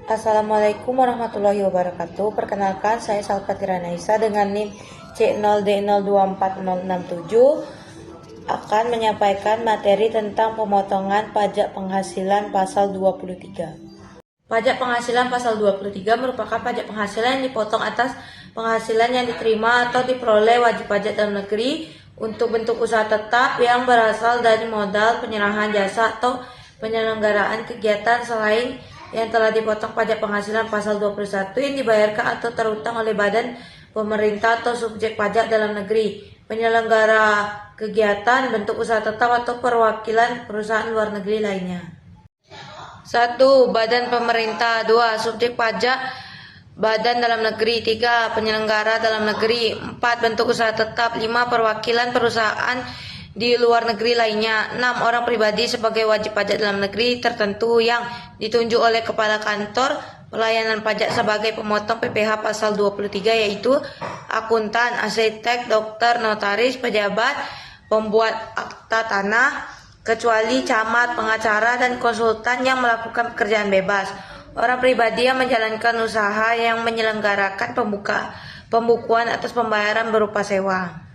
Assalamualaikum warahmatullahi wabarakatuh. Perkenalkan, saya Salfatira Naisa dengan NIM C0D024067 akan menyampaikan materi tentang pemotongan pajak penghasilan pasal 23. Pajak penghasilan pasal 23 merupakan pajak penghasilan yang dipotong atas penghasilan yang diterima atau diperoleh wajib pajak dalam negeri untuk bentuk usaha tetap yang berasal dari modal penyerahan jasa atau penyelenggaraan kegiatan selain yang telah dipotong pajak penghasilan pasal 21 yang dibayarkan atau terutang oleh badan pemerintah atau subjek pajak dalam negeri, penyelenggara kegiatan, bentuk usaha tetap atau perwakilan perusahaan luar negeri lainnya. 1. Badan pemerintah. 2. Subjek pajak badan dalam negeri. 3. Penyelenggara dalam negeri. 4. Bentuk usaha tetap. 5. Perwakilan perusahaan di luar negeri lainnya. 6. Orang pribadi sebagai wajib pajak dalam negeri tertentu yang ditunjuk oleh Kepala Kantor Pelayanan Pajak sebagai pemotong PPh pasal 23, yaitu akuntan, arsitek, dokter, notaris, pejabat, pembuat akta tanah, kecuali camat, pengacara, dan konsultan yang melakukan pekerjaan bebas. Orang pribadi yang menjalankan usaha yang menyelenggarakan pembukuan atas pembayaran berupa sewa.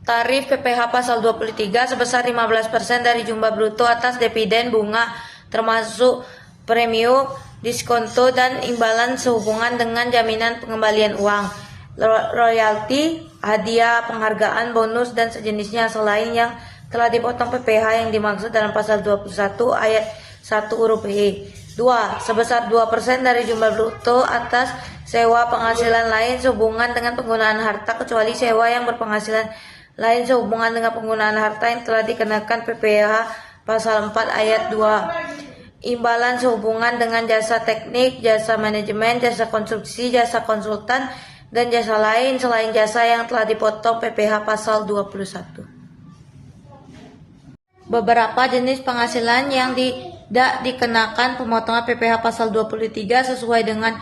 Tarif PPh pasal 23 sebesar 15% dari jumlah bruto atas dividen bunga termasuk premium, diskonto, dan imbalan sehubungan dengan jaminan pengembalian uang, royalti, hadiah, penghargaan, bonus, dan sejenisnya selain yang telah dipotong PPh yang dimaksud dalam pasal 21 ayat 1 huruf E. 2. Sebesar 2% dari jumlah bruto atas sewa penghasilan lain sehubungan dengan penggunaan harta kecuali sewa yang berpenghasilan lain sehubungan dengan penggunaan harta yang telah dikenakan PPh pasal 4 ayat 2. Imbalan sehubungan dengan jasa teknik, jasa manajemen, jasa konstruksi, jasa konsultan, dan jasa lain selain jasa yang telah dipotong PPh pasal 21. Beberapa jenis penghasilan yang tidak dikenakan pemotongan PPh pasal 23 sesuai dengan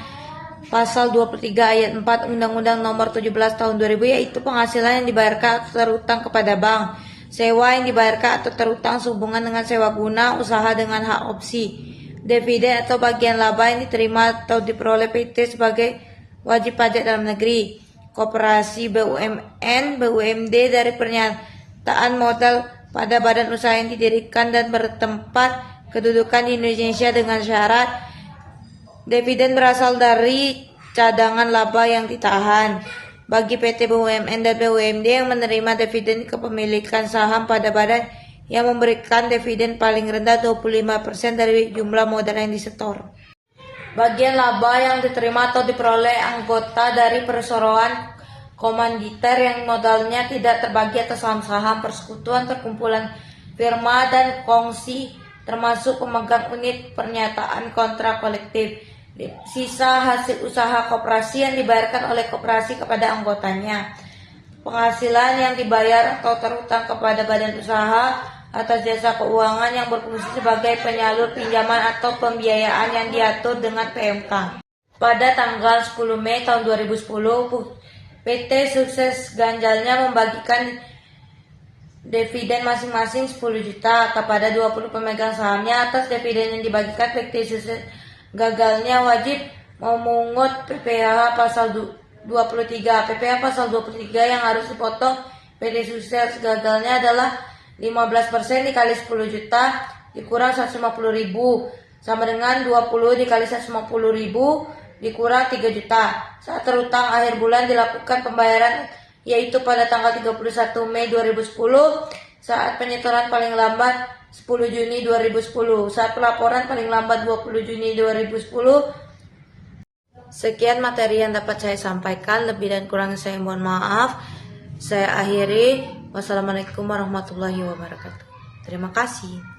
pasal 23 ayat 4 Undang-Undang Nomor 17 Tahun 2000, yaitu penghasilan yang dibayarkan atau terutang kepada bank, sewa yang dibayarkan atau terutang sehubungan dengan sewa guna usaha dengan hak opsi, dividen atau bagian laba yang diterima atau diperoleh PT sebagai wajib pajak dalam negeri, koperasi, BUMN, BUMD dari pernyataan modal pada badan usaha yang didirikan dan bertempat kedudukan di Indonesia dengan syarat dividen berasal dari cadangan laba yang ditahan. Bagi PT BUMN dan BUMD yang menerima dividen kepemilikan saham pada badan yang memberikan dividen paling rendah 25% dari jumlah modal yang disetor. Bagian laba yang diterima atau diperoleh anggota dari perseroan komanditer yang modalnya tidak terbagi atas saham-saham, persekutuan, perkumpulan firma, dan kongsi termasuk pemegang unit pernyataan kontrak kolektif. Sisa hasil usaha koperasi yang dibayarkan oleh koperasi kepada anggotanya. Penghasilan yang dibayar atau terutang kepada badan usaha atas jasa keuangan yang berfungsi sebagai penyalur pinjaman atau pembiayaan yang diatur dengan PMK. Pada tanggal 10 Mei tahun 2010, PT Sukses Ganjalnya membagikan dividen masing-masing 10 juta kepada 20 pemegang sahamnya. Atas dividen yang dibagikan, PT Sukses gagalnya wajib memungut PPh pasal 23. PPh pasal 23 yang harus dipotong PT Sukses gagalnya adalah 15% dikali 10 juta dikurang 150.000 sama dengan 20 dikali 150.000 dikurang 3 juta. Saat terutang akhir bulan dilakukan pembayaran, yaitu pada tanggal 31 Mei 2010, saat penyetoran paling lambat 10 Juni 2010, saat pelaporan paling lambat 20 Juni 2010. Sekian materi yang dapat saya sampaikan, lebih dan kurang saya mohon maaf. Saya akhiri. Wassalamualaikum warahmatullahi wabarakatuh. Terima kasih.